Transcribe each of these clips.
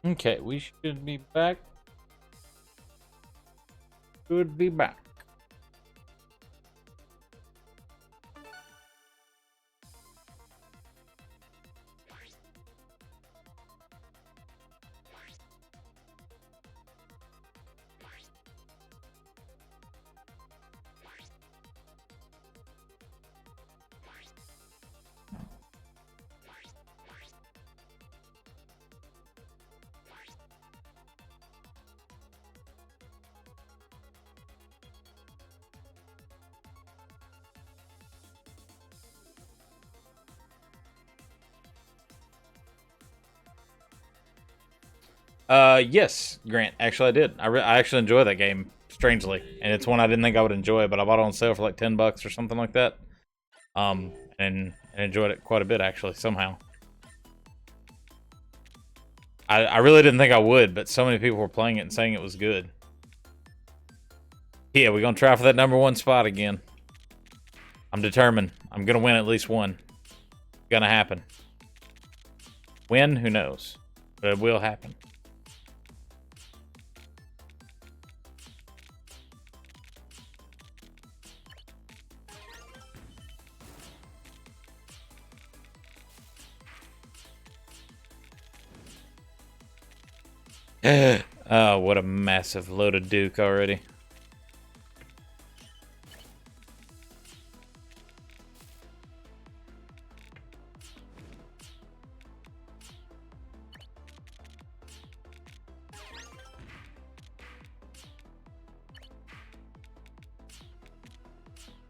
Okay, we should be back. Should be back. Yes, Grant. Actually, I did. I actually enjoy that game, strangely, and it's one I didn't think I would enjoy, but I bought it on sale for like $10 or something like that. And enjoyed it quite a bit actually. Somehow, I really didn't think I would, but so many people were playing it and saying it was good. Yeah, we're gonna try for that #1 spot again. I'm determined. I'm gonna win at least one. Gonna happen. When? Who knows? But it will happen. Oh, what a massive loaded Duke already.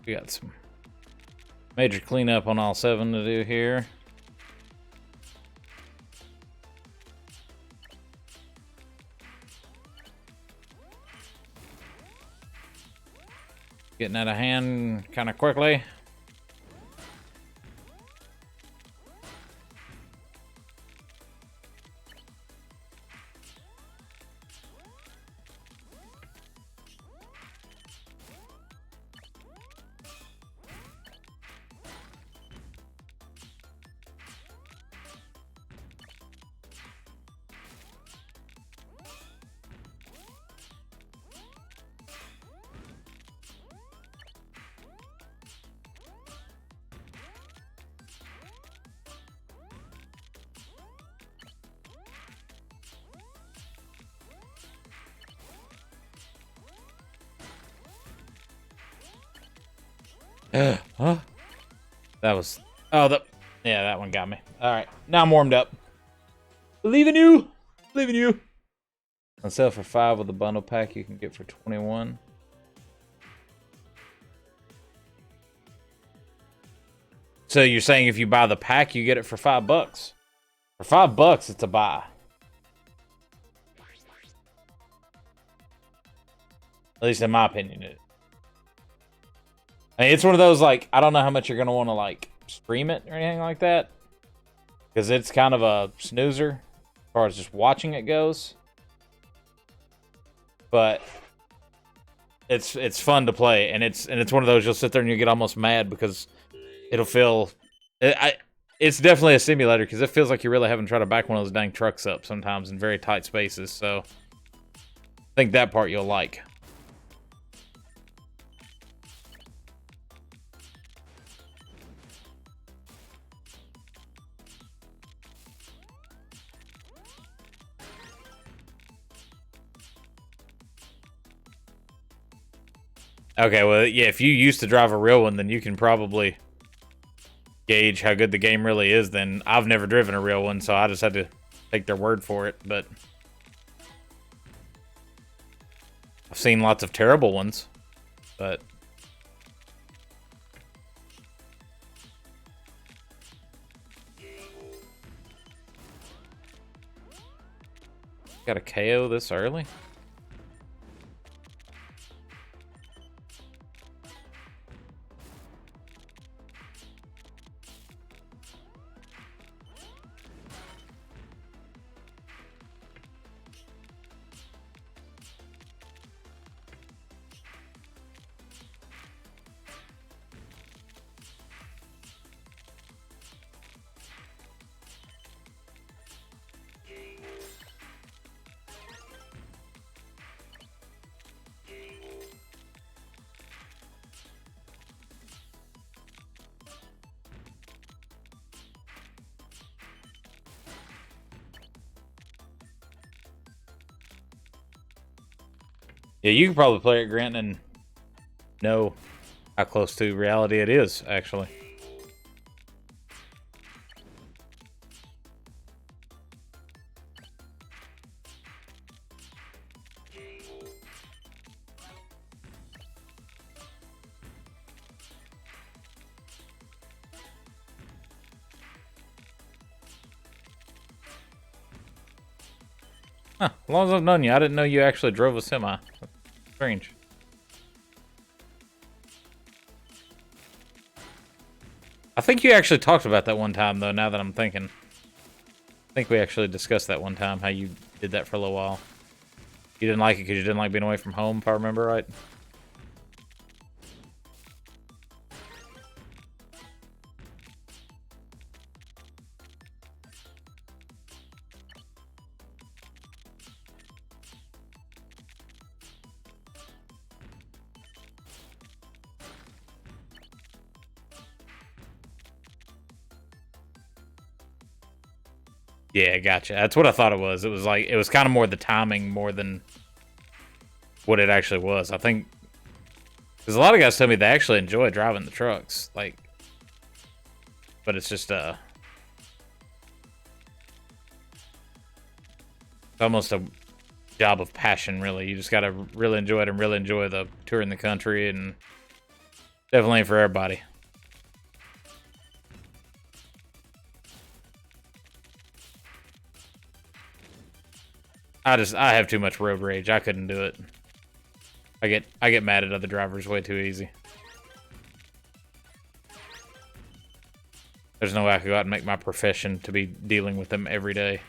We got some major cleanup on all 7 to do here. Getting out of hand kind of quickly. Huh? That was... Oh, yeah, that one got me. Alright, now I'm warmed up. Believe in you! Believe in you! On sale for 5 with the bundle pack you can get for 21. So you're saying if you buy the pack, you get it for $5? For $5, it's a buy. At least in my opinion, it. I mean, it's one of those, like, I don't know how much you're going to want to, like, stream it or anything like that. Because it's kind of a snoozer as far as just watching it goes. But it's fun to play, and it's one of those you'll sit there and you get almost mad because it'll feel... It's definitely a simulator because it feels like you're really having to try to back one of those dang trucks up sometimes in very tight spaces. So I think that part you'll like. Okay, well, yeah, if you used to drive a real one, then you can probably gauge how good the game really is. Then I've never driven a real one, so I just had to take their word for it. But I've seen lots of terrible ones, but got a KO this early? Yeah, you can probably play it, Grant, and know how close to reality it is, actually. Huh, as long as I've known you, I didn't know you actually drove a semi. Strange. I think you actually talked about that one time, though, now that I'm thinking. I think we actually discussed that one time, how you did that for a little while. You didn't like it because you didn't like being away from home, if I remember right. Yeah, gotcha. That's what I thought it was. It was like, it was kind of more the timing more than what it actually was. I think, because a lot of guys tell me they actually enjoy driving the trucks, like, but it's just, it's almost a job of passion, really. You just gotta really enjoy it and really enjoy the touring the country, and definitely ain't for everybody. I have too much road rage. I couldn't do it. I get mad at other drivers way too easy. There's no way I could go out and make my profession to be dealing with them every day.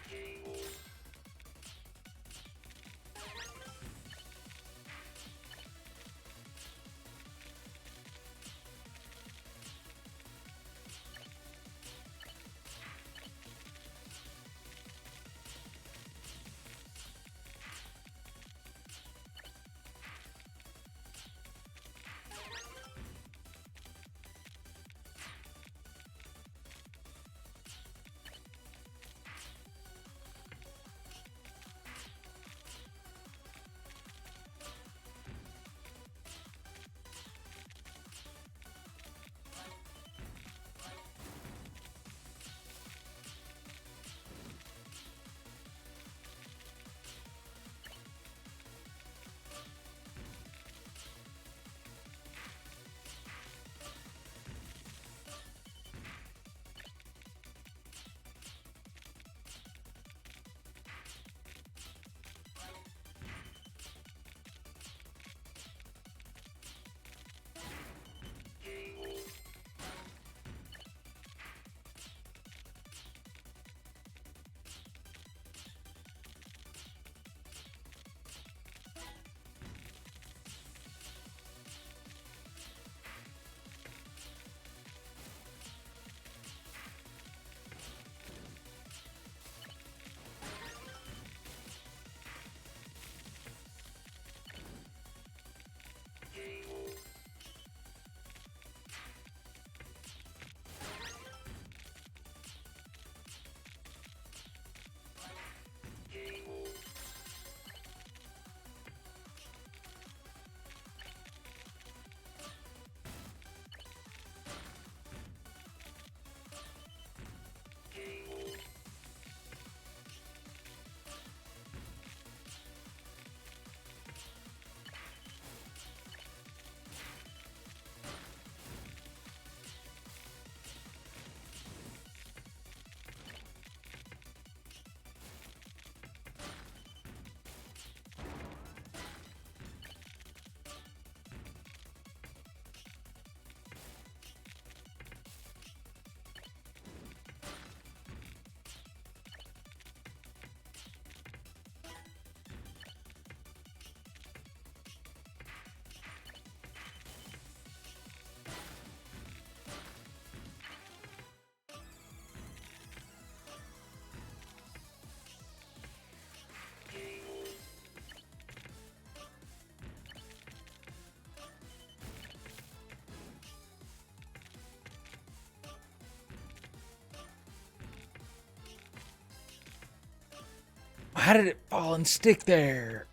How did it fall and stick there?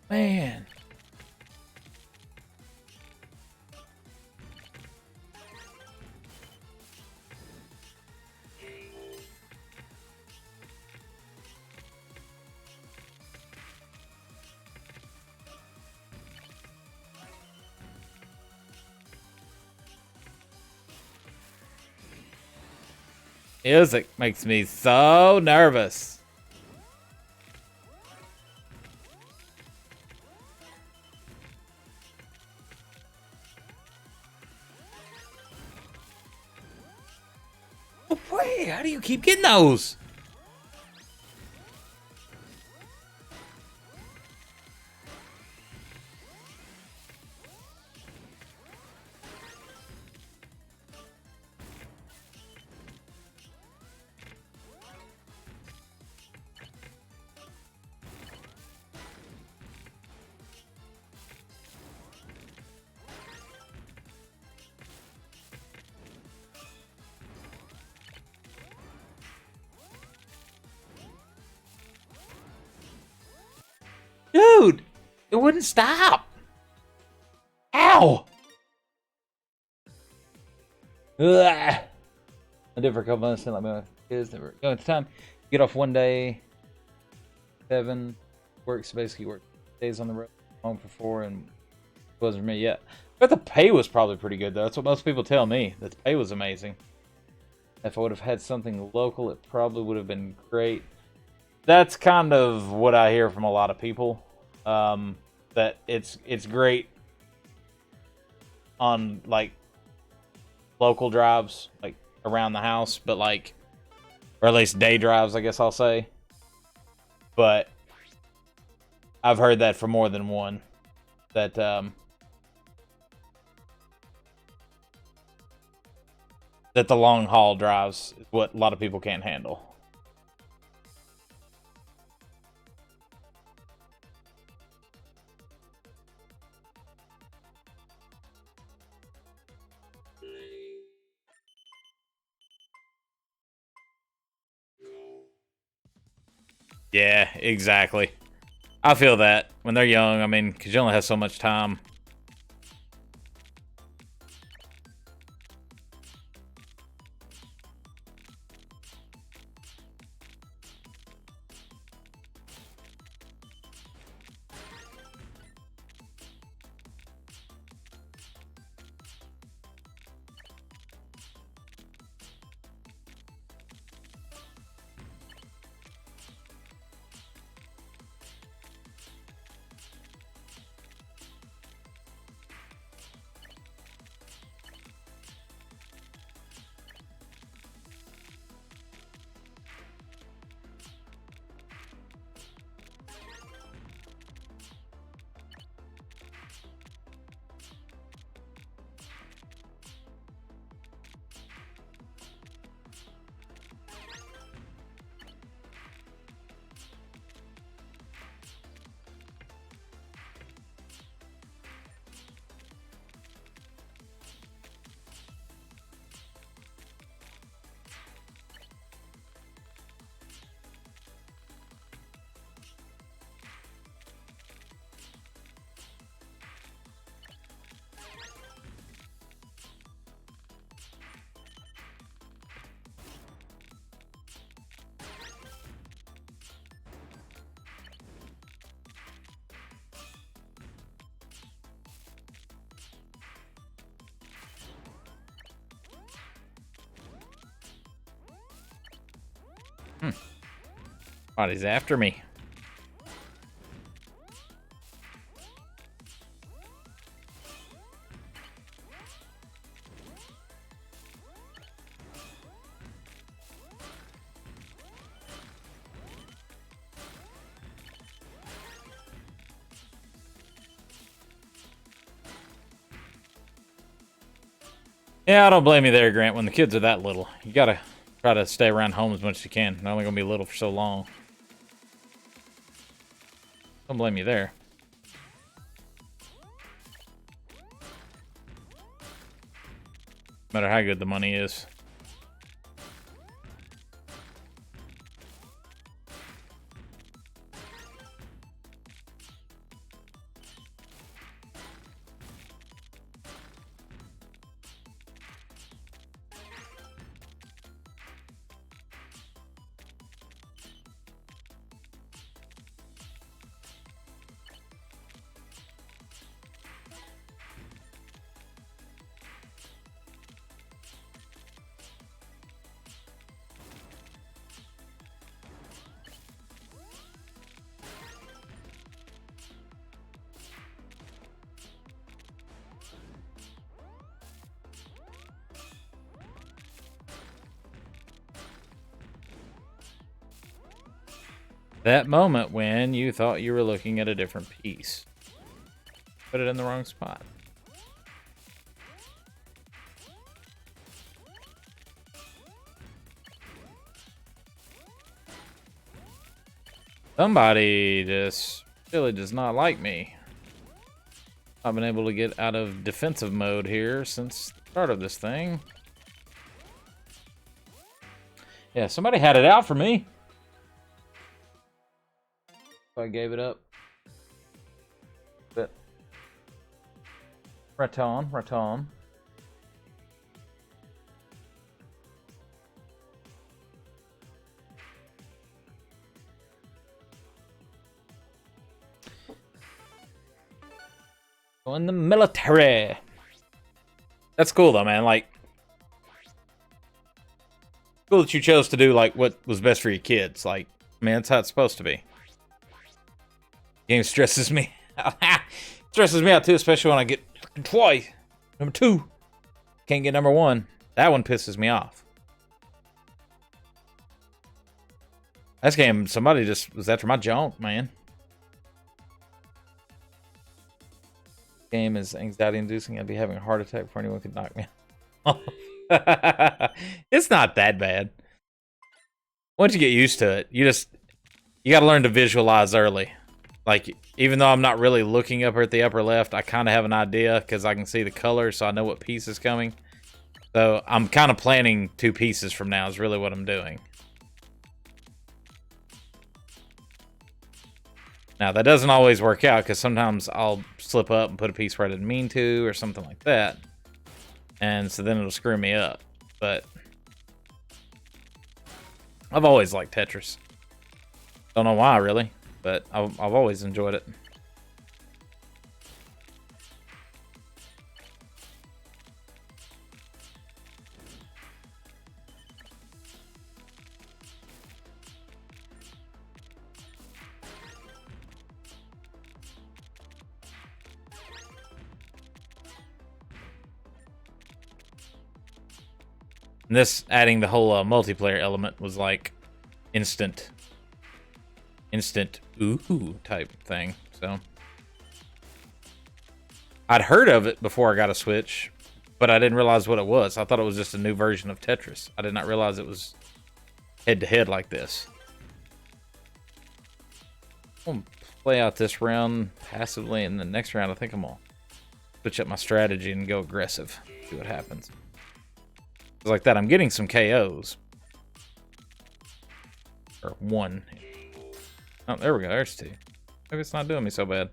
Man. Music makes me so nervous. Oh, wait, how do you keep getting those? Dude, it wouldn't stop. Ow! Ugh. I did for a couple months, like my kids never go at the time. Get off one day, 7 works basically work days on the road, home for 4, and it wasn't for me yet. But the pay was probably pretty good though. That's what most people tell me. That the pay was amazing. If I would have had something local, it probably would have been great. That's kind of what I hear from a lot of people. That it's great on like local drives, like around the house, but like, or at least day drives, I guess I'll say. But I've heard that from more than one. That that the long haul drives is what a lot of people can't handle. Yeah, exactly. I feel that when they're young, I mean, because you only have so much time. Body's after me. Yeah, I don't blame you there, Grant. When the kids are that little, you gotta try to stay around home as much as you can. They're only gonna be little for so long. Don't blame you there. No matter how good the money is. That moment when you thought you were looking at a different piece. Put it in the wrong spot. Somebody just really does not like me. I've been able to get out of defensive mode here since the start of this thing. Yeah, somebody had it out for me. So I gave it up. But right on, right on. In the military. That's cool though, man. Like, cool that you chose to do like what was best for your kids. Like, man, that's how it's supposed to be. Game stresses me out. Stresses me out too, especially when I get twice. Number 2. Can't get number 1. That one pisses me off. This game, somebody just was after my junk, man. Game is anxiety inducing. I'd be having a heart attack before anyone could knock me off. It's not that bad. Once you get used to it, you gotta learn to visualize early. Like, even though I'm not really looking up at the upper left, I kind of have an idea because I can see the color, so I know what piece is coming. So I'm kind of planning 2 pieces from now is really what I'm doing. Now, that doesn't always work out because sometimes I'll slip up and put a piece where I didn't mean to or something like that. And so then it'll screw me up. But I've always liked Tetris. Don't know why, really, but I've always enjoyed it. And this adding the whole multiplayer element was like instant ooh type thing. So I'd heard of it before I got a Switch, but I didn't realize what it was. I thought it was just a new version of Tetris. I did not realize it was head-to-head like this. I'm gonna play out this round passively, and the next round I think I'm gonna switch up my strategy and go aggressive. See what happens. Like that, I'm getting some KOs. Or 1. Oh, there we go. There's 2. Maybe it's not doing me so bad.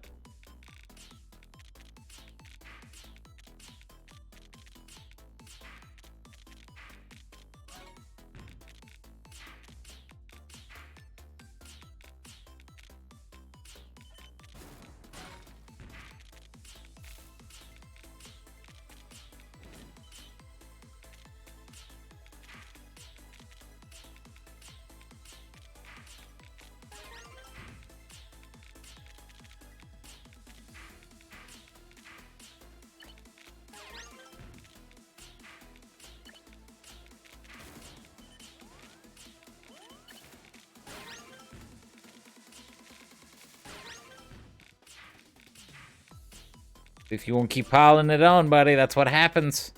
If you want to keep piling it on, buddy, that's what happens.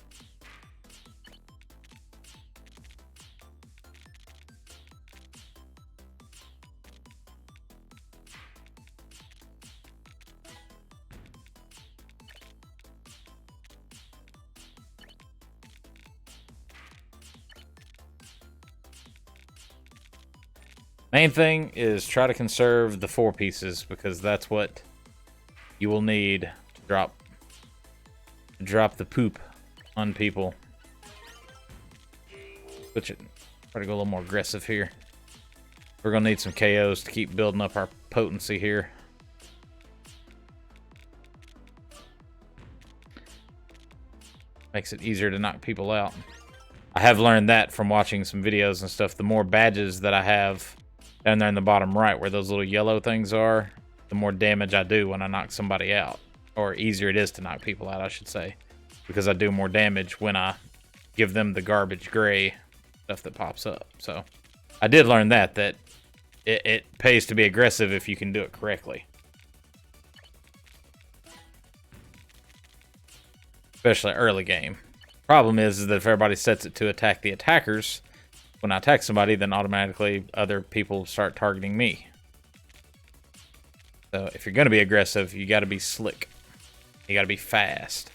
Main thing is try to conserve the 4 pieces because that's what you will need to drop the poop on people. Switch it. Try to go a little more aggressive here. We're gonna need some KOs to keep building up our potency here. Makes it easier to knock people out. I have learned that from watching some videos and stuff. The more badges that I have down there in the bottom right where those little yellow things are, the more damage I do when I knock somebody out. Or easier it is to knock people out, I should say. Because I do more damage when I give them the garbage gray stuff that pops up. So I did learn that it pays to be aggressive if you can do it correctly. Especially early game. Problem is that if everybody sets it to attack the attackers, when I attack somebody, then automatically other people start targeting me. So if you're going to be aggressive, you got to be slick. You got to be fast.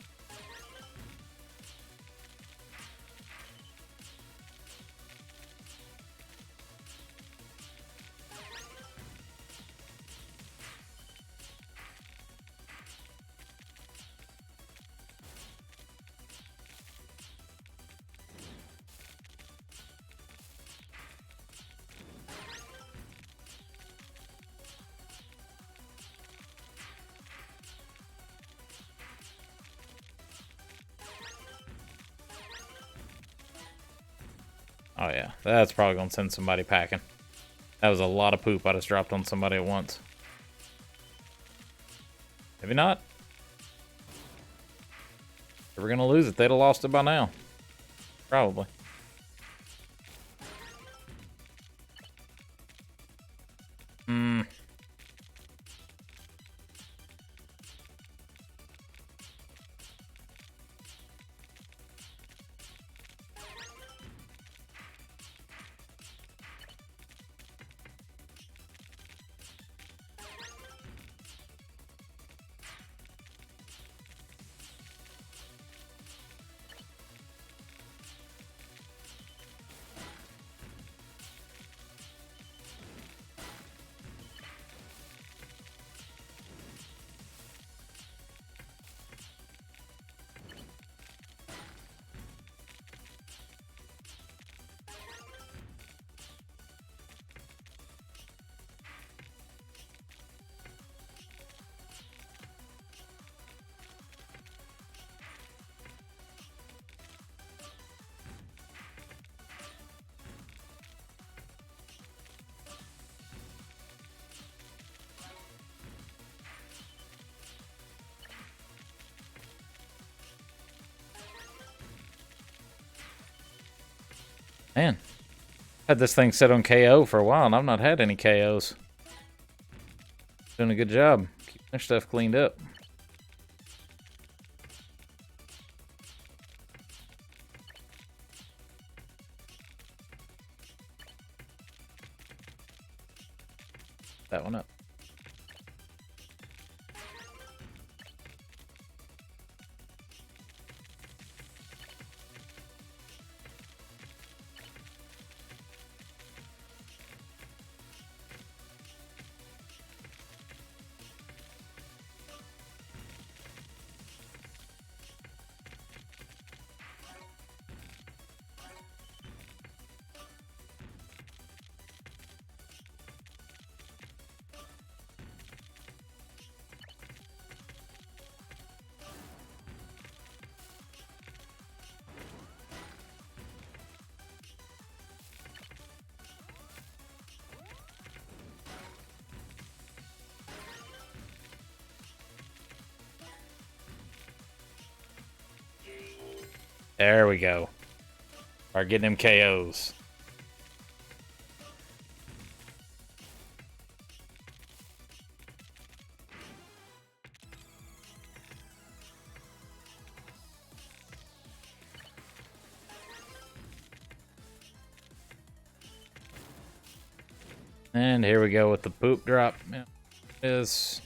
Oh yeah, that's probably going to send somebody packing. That was a lot of poop I just dropped on somebody at once. Maybe not. If we're going to lose it, they'd have lost it by now. Probably. Man, had this thing set on KO for a while, and I've not had any KOs. Doing a good job. Keeping their stuff cleaned up. That one up. There we go. Start getting them KOs. And here we go with the poop drop. Yeah, it is.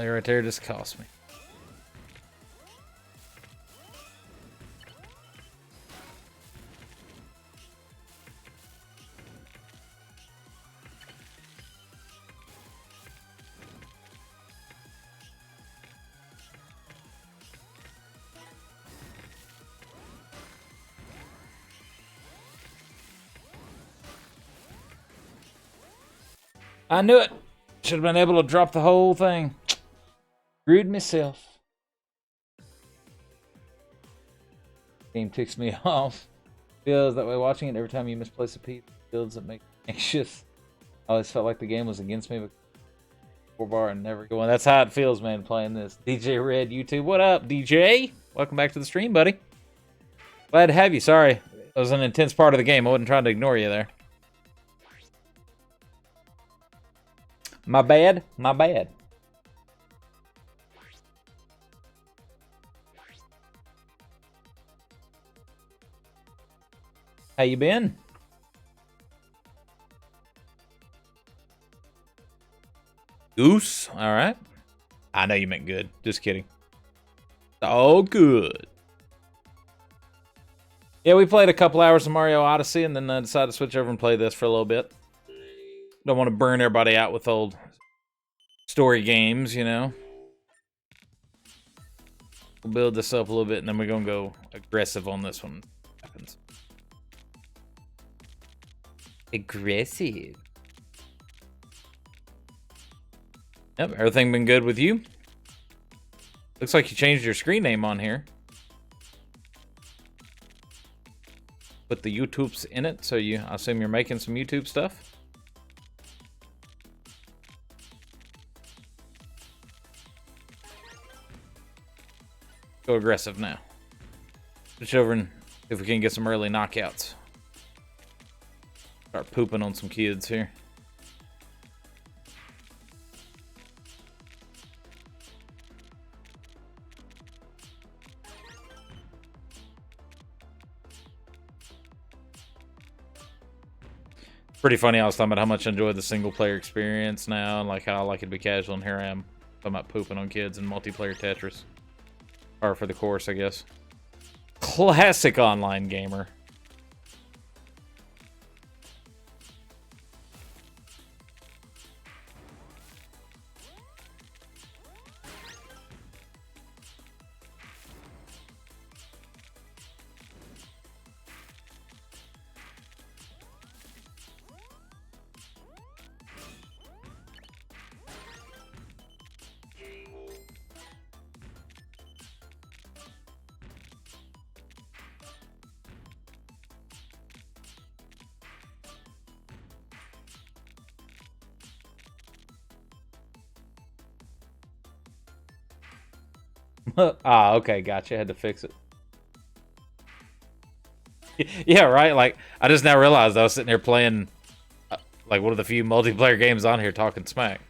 Player right there just cost me. I knew it. Should have been able to drop the whole thing. Screwed myself. Game ticks me off. Feels that way watching it. Every time you misplace a piece, feels that make me anxious. I always felt like the game was against me, but 4-bar and never going. That's how it feels, man, playing this. DJ Red YouTube. What up, DJ? Welcome back to the stream, buddy. Glad to have you. Sorry. It was an intense part of the game. I wasn't trying to ignore you there. My bad. My bad. How you been? Goose? Alright. I know you meant good. Just kidding. All good. Yeah, we played a couple hours of Mario Odyssey and then decided to switch over and play this for a little bit. Don't want to burn everybody out with old story games, you know. We'll build this up a little bit and then we're going to go aggressive on this one. Happens. Aggressive. Yep, everything been good with you? Looks like you changed your screen name on here. Put the YouTubes in it, so I assume you're making some YouTube stuff? Go aggressive now. Switch over and see if we can get some early knockouts. Start pooping on some kids here. Pretty funny, I was talking about how much I enjoy the single player experience now and like how I like it to be casual, and here I am talking about pooping on kids in multiplayer Tetris. Or for the course, I guess. Classic online gamer. Ah, okay, gotcha. Had to fix it. Yeah, right? Like, I just now realized I was sitting here playing, like, one of the few multiplayer games on here talking smack.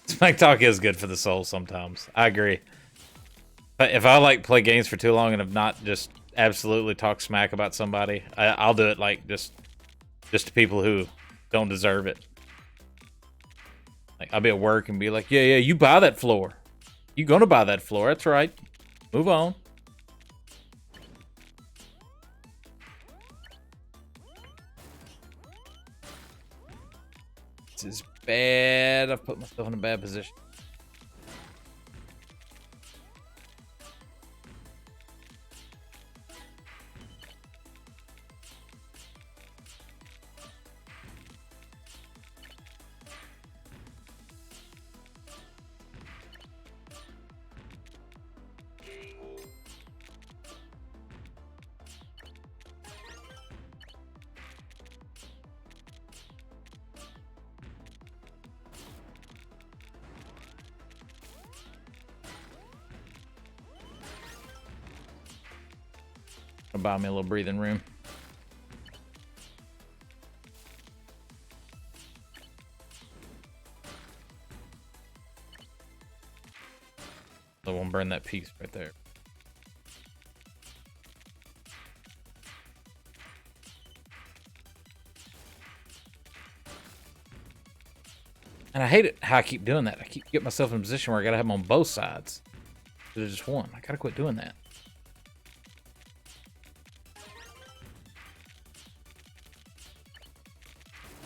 Smack talk is good for the soul sometimes. I agree. But if I like play games for too long and have not just absolutely talk smack about somebody, I'll do it like just to people who don't deserve it. Like I'll be at work and be like, yeah, you buy that floor. You gonna buy that floor? That's right. Move on. This is bad. I've put myself in a bad position. Buy me a little breathing room. I won't burn that piece right there. And I hate it how I keep doing that. I keep getting myself in a position where I gotta have them on both sides. There's just one. I gotta quit doing that.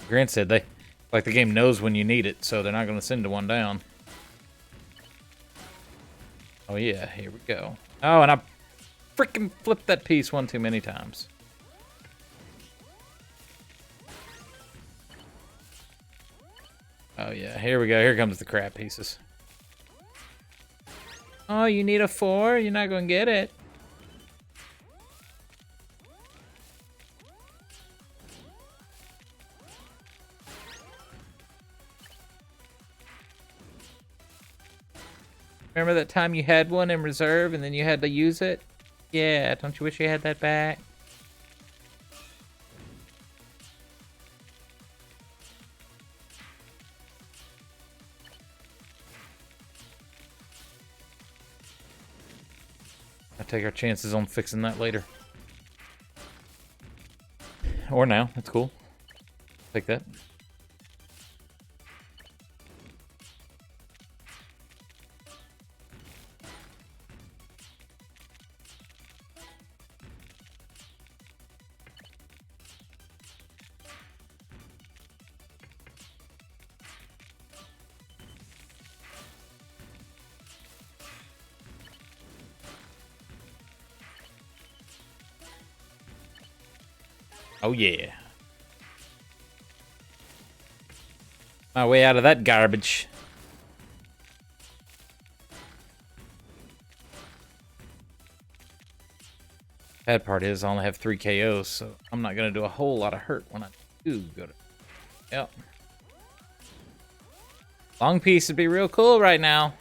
Grant said like the game knows when you need it, so they're not going to send one down. Oh yeah, here we go. Oh, and I freaking flipped that piece one too many times. Oh yeah, here we go. Here comes the crap pieces. Oh, you need a 4? You're not going to get it. Remember that time you had one in reserve and then you had to use it? Yeah, don't you wish you had that back? I'll take our chances on fixing that later. Or now, that's cool. Take that. Oh yeah. My way out of that garbage. Bad part is I only have 3 KOs, so I'm not gonna do a whole lot of hurt when I do go to... Yep. Long piece would be real cool right now.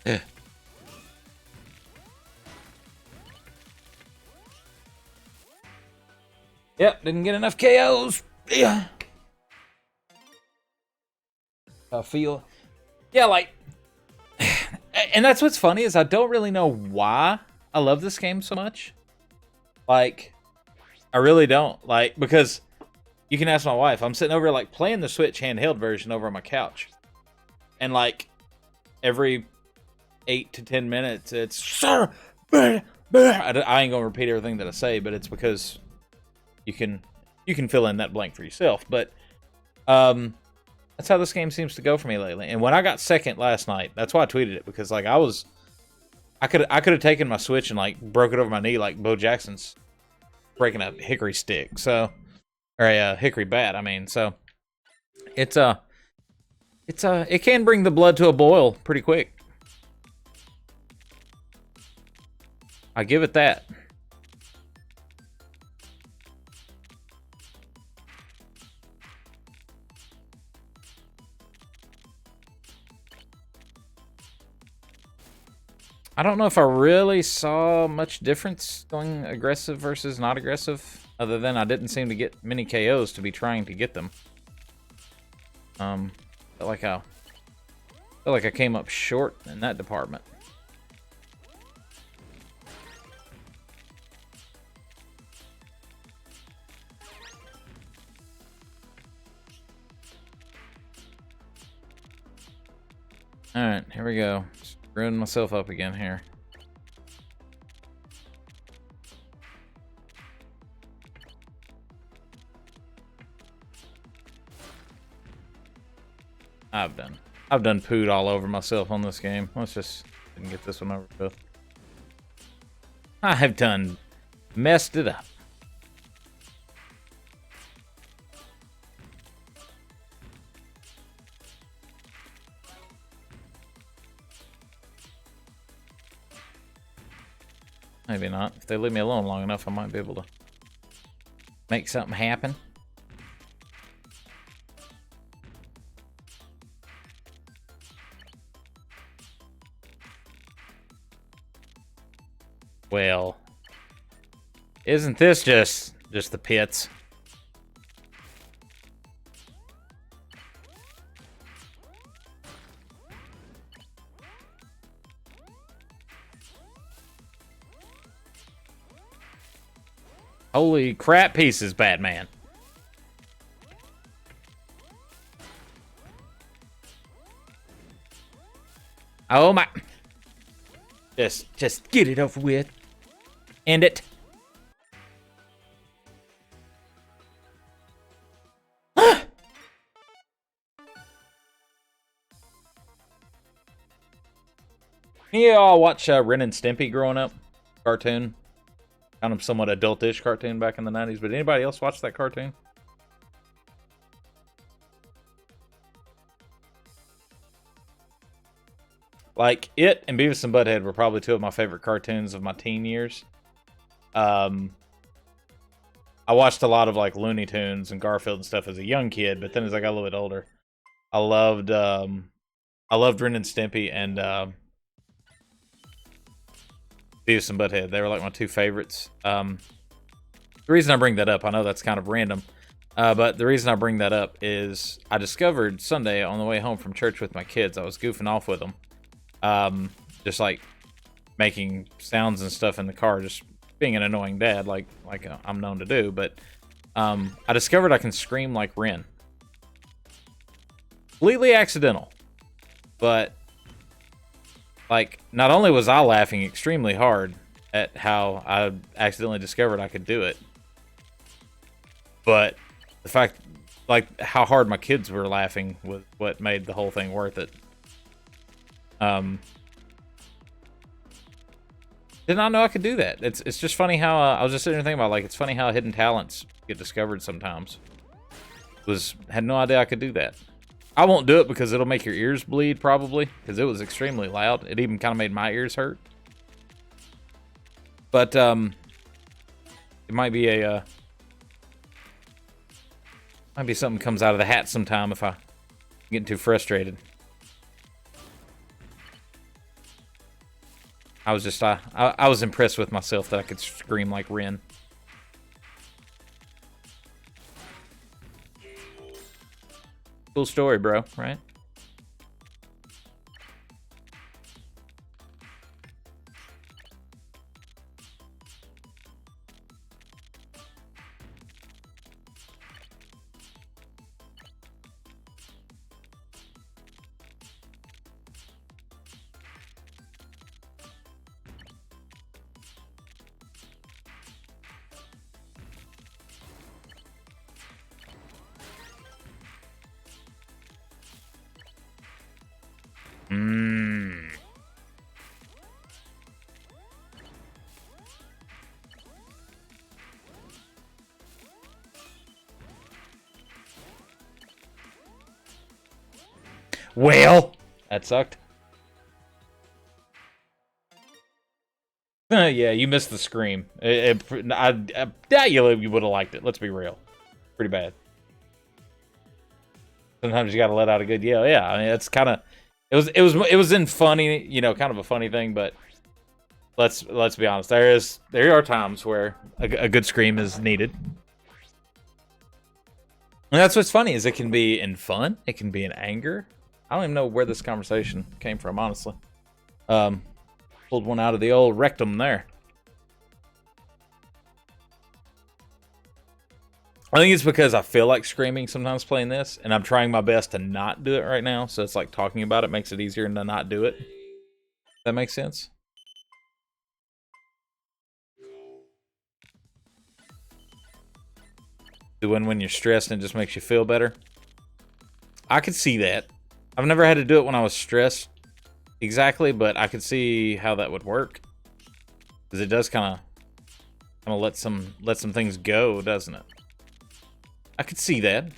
Yeah. Yep, didn't get enough KOs. Yeah. I feel... Yeah, like... And that's what's funny is I don't really know why I love this game so much. Like, I really don't. Like, because you can ask my wife. I'm sitting over, like, playing the Switch handheld version over on my couch. And, like, every 8 to 10 minutes, it's... Sir! I ain't gonna repeat everything that I say, but it's because... You can fill in that blank for yourself, but that's how this game seems to go for me lately. And when I got second last night, that's why I tweeted it, because like I could have taken my Switch and like broke it over my knee like Bo Jackson's breaking a hickory stick, so or a hickory bat. I mean, so it can bring the blood to a boil pretty quick. I give it that. I don't know if I really saw much difference going aggressive versus not aggressive, other than I didn't seem to get many KOs to be trying to get them. Felt like I came up short in that department. All right, here we go. Screwing myself up again here. I've done pooed all over myself on this game. Let's just get this one over with. I've done messed it up. Maybe not. If they leave me alone long enough, I might be able to make something happen. Well, isn't this just the pits? Holy crap pieces, Batman. Oh my. Just get it over with. End it. You all watch Ren and Stimpy growing up? Cartoon. Kind of somewhat adultish cartoon back in the 90s. But anybody else watch that cartoon? Like, it and Beavis and Butthead were probably two of my favorite cartoons of my teen years. I watched a lot of, like, Looney Tunes and Garfield and stuff as a young kid. But then as I got a little bit older, I loved Ren and Stimpy and Beavis and Butthead. They were like my two favorites. The reason I bring that up, I know that's kind of random, but the reason I bring that up is I discovered Sunday on the way home from church with my kids. I was goofing off with them, just like making sounds and stuff in the car, just being an annoying dad, like I'm known to do. But I discovered I can scream like Ren. Completely accidental, but like, not only was I laughing extremely hard at how I accidentally discovered I could do it, but the fact, like, how hard my kids were laughing was what made the whole thing worth it. Did not know I could do that. It's just funny how, I was just sitting there thinking about, like, it's funny how hidden talents get discovered sometimes. Had no idea I could do that. I won't do it because it'll make your ears bleed, probably, because it was extremely loud. It even kind of made my ears hurt. But, it might be something comes out of the hat sometime if I get too frustrated. I was just, I was impressed with myself that I could scream like Ren. Cool story, bro, right? Well, that sucked. Yeah, you missed the scream. I doubt you would have liked it. Let's be real. Pretty bad. Sometimes you gotta let out a good yell. Yeah, I mean, it's kind of, it was in funny, you know, kind of a funny thing. But let's be honest. There are times where a good scream is needed. And that's what's funny, is it can be in fun, it can be in anger. I don't even know where this conversation came from, honestly. Pulled one out of the old rectum there. I think it's because I feel like screaming sometimes playing this, and I'm trying my best to not do it right now, so it's like talking about it makes it easier to not do it. That makes sense? Doing when you're stressed and it just makes you feel better. I could see that. I've never had to do it when I was stressed exactly, but I could see how that would work. Because it does kind of let some things go, doesn't it? I could see that.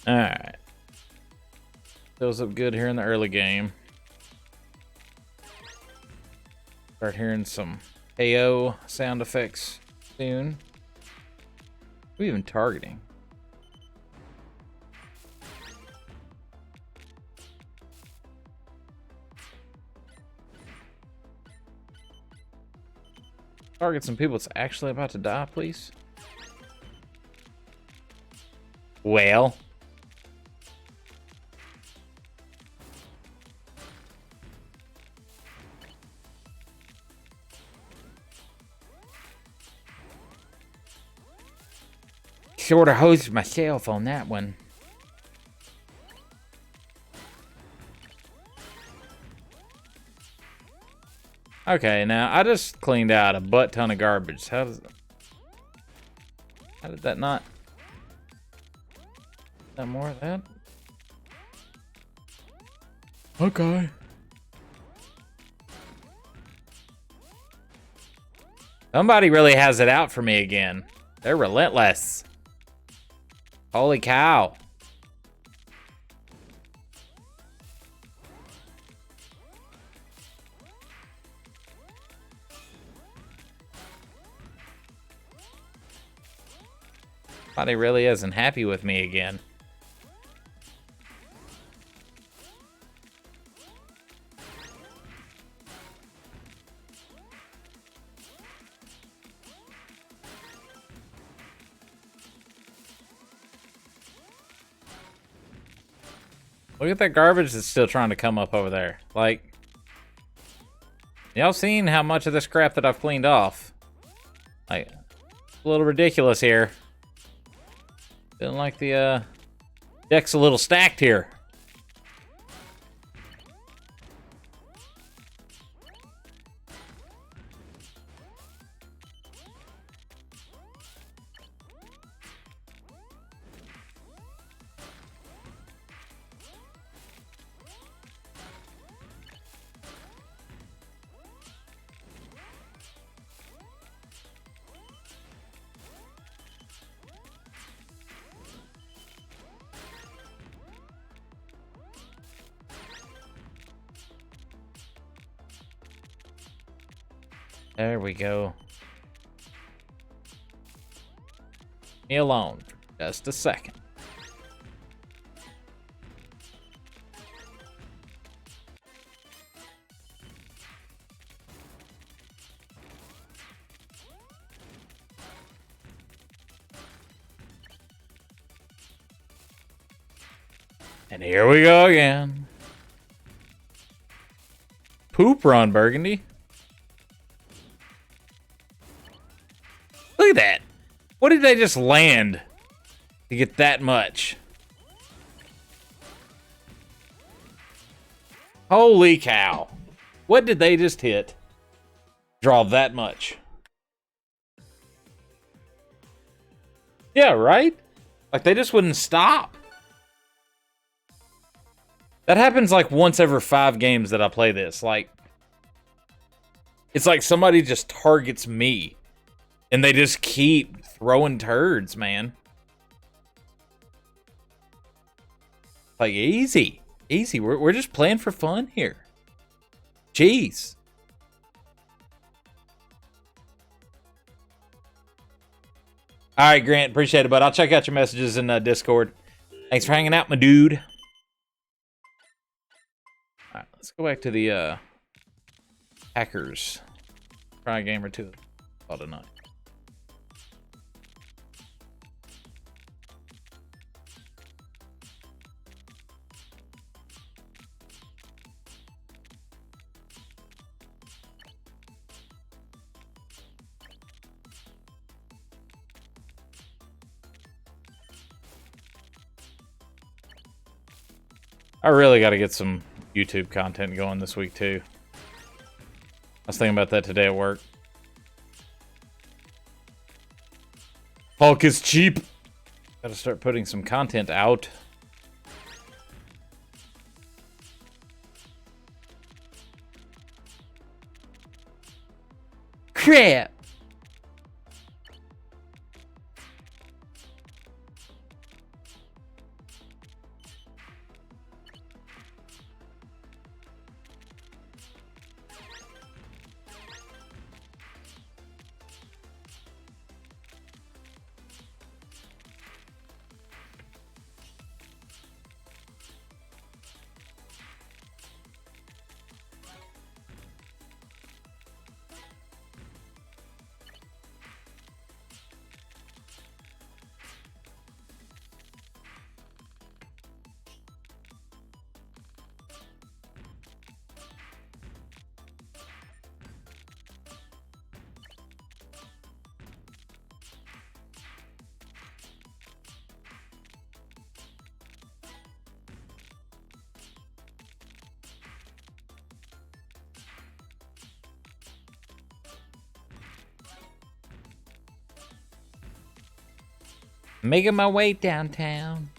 Alright. Fills up good here in the early game. Start hearing some AO sound effects soon. Who are we even targeting? Target some people that's actually about to die, please. Well. Sort of hosed myself on that one. Okay, now I just cleaned out a butt ton of garbage. How did that not? Is that more of that? Okay. Somebody really has it out for me again. They're relentless. Holy cow. Somebody really isn't happy with me again. Look at that garbage that's still trying to come up over there. Like, y'all seen how much of this crap that I've cleaned off? Like, a little ridiculous here. Feeling like the deck's a little stacked here. There we go. Leave me alone for just a second. And here we go again. Poop run, Burgundy. Look at that. What did they just land to get that much? Holy cow. What did they just hit? Draw that much. Yeah, right? Like they just wouldn't stop. That happens like once every 5 games that I play this. Like, it's like somebody just targets me. And they just keep throwing turds, man. Like, easy. Easy. We're just playing for fun here. Jeez. All right, Grant. Appreciate it, bud. I'll check out your messages in Discord. Thanks for hanging out, my dude. All right, let's go back to the Hackers. Try a game or two. All tonight. I really got to get some YouTube content going this week, too. I was thinking about that today at work. Hulk is cheap. Got to start putting some content out. Crap. Making my way downtown.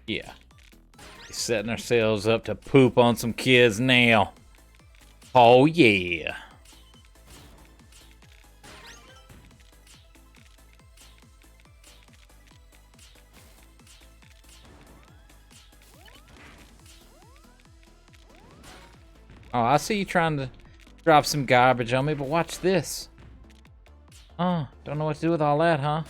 Yeah. Setting ourselves up to poop on some kids now. Oh, yeah. Oh, I see you trying to drop some garbage on me, but watch this. Oh, don't know what to do with all that, huh?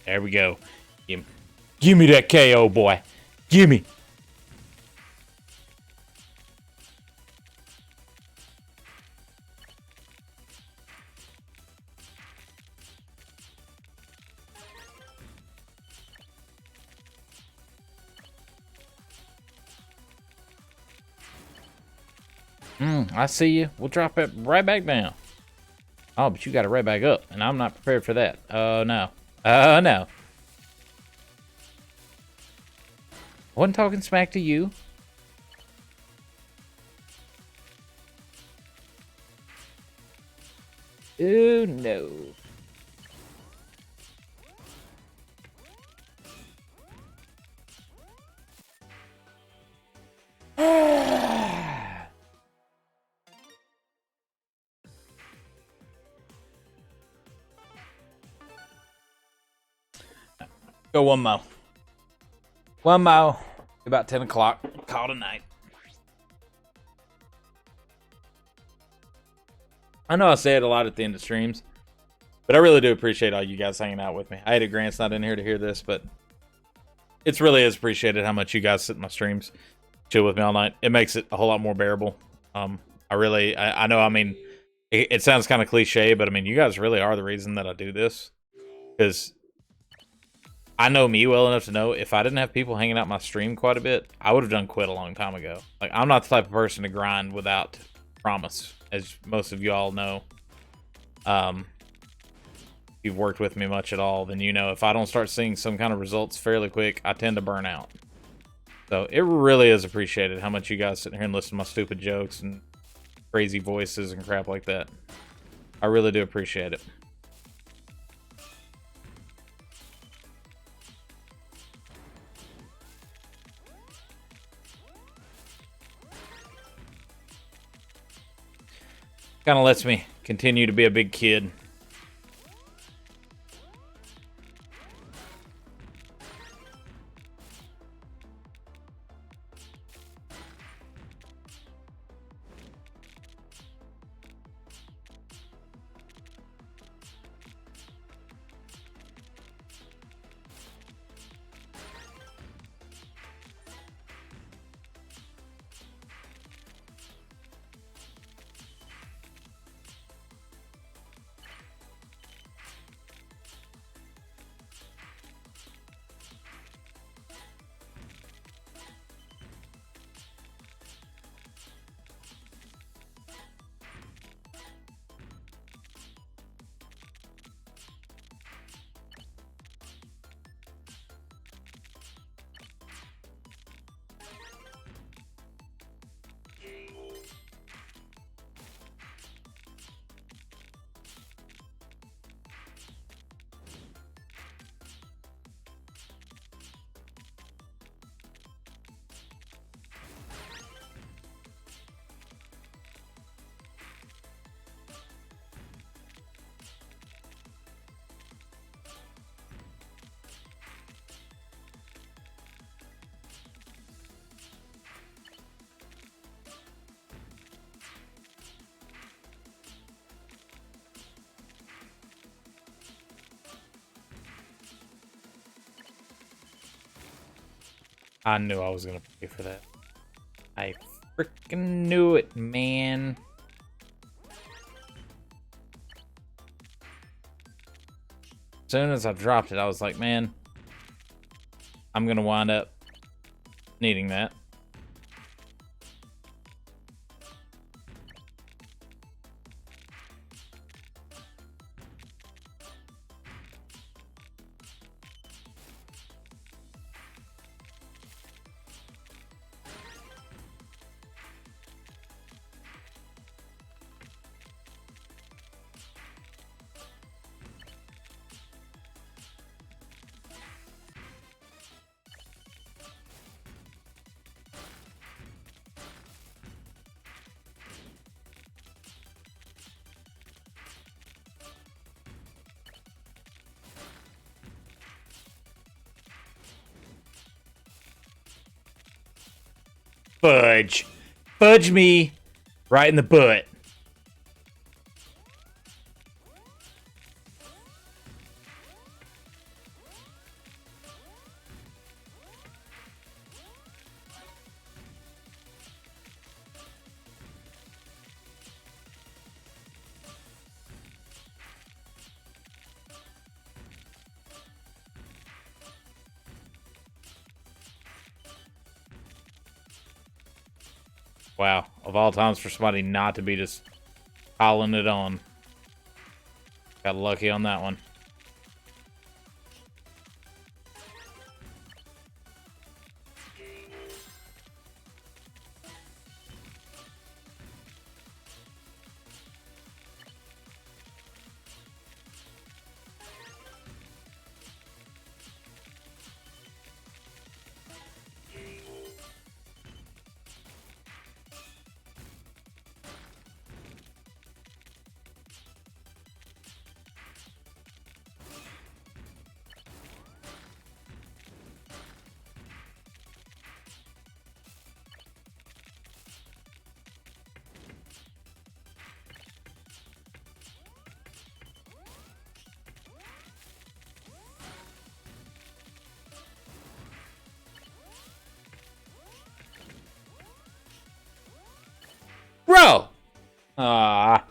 There we go. Give me that KO, boy. Give me. I see you. We'll drop it right back down. Oh, but you got it right back up, and I'm not prepared for that. Oh, no. Oh, no. Wasn't talking smack to you. Oh, no. Go one more. One more. About 10 o'clock. Call tonight. I know I say it a lot at the end of streams, but I really do appreciate all you guys hanging out with me. I hated Grant's not in here to hear this, but it's really is appreciated how much you guys sit in my streams, chill with me all night. It makes it a whole lot more bearable. I know, I mean, it sounds kind of cliche, but I mean, you guys really are the reason that I do this. Because I know me well enough to know if I didn't have people hanging out my stream quite a bit, I would have done quit a long time ago. Like, I'm not the type of person to grind without promise, as most of you all know. If you've worked with me much at all, then you know if I don't start seeing some kind of results fairly quick, I tend to burn out. So it really is appreciated how much you guys sit here and listen to my stupid jokes and crazy voices and crap like that. I really do appreciate it. Kind of lets me continue to be a big kid. I knew I was gonna pay for that. I freaking knew it, man. As soon as I dropped it, I was like, man, I'm gonna wind up needing that. Fudge. Fudge me right in the butt. Wow, of all times for somebody not to be just piling it on. Got lucky on that one. Bro! Ah.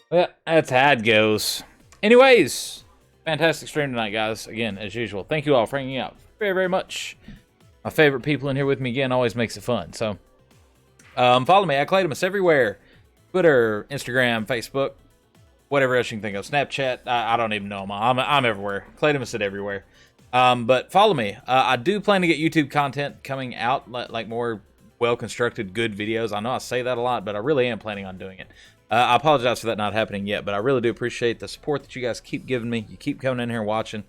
Well, that's how it goes. Anyways, fantastic stream tonight, guys. Again, as usual, thank you all for hanging out very, very much. My favorite people in here with me again always makes it fun. So, follow me at Cladimus everywhere. Twitter, Instagram, Facebook, whatever else you can think of. Snapchat, I don't even know. I'm everywhere. Cladimus at everywhere. But follow me. I do plan to get YouTube content coming out, like more well-constructed, good videos. I know I say that a lot, but I really am planning on doing it. I apologize for that not happening yet, but I really do appreciate the support that you guys keep giving me. You keep coming in here watching,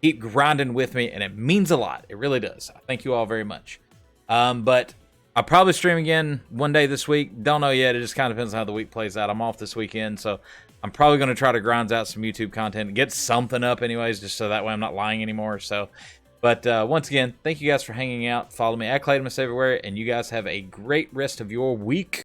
keep grinding with me, and it means a lot. It really does. I thank you all very much. But I'll probably stream again one day this week. Don't know yet. It just kind of depends on how the week plays out. I'm off this weekend, so I'm probably going to try to grind out some YouTube content and get something up anyways, just so that way I'm not lying anymore. So, but once again, thank you guys for hanging out. Follow me at Cladimus everywhere, and you guys have a great rest of your week.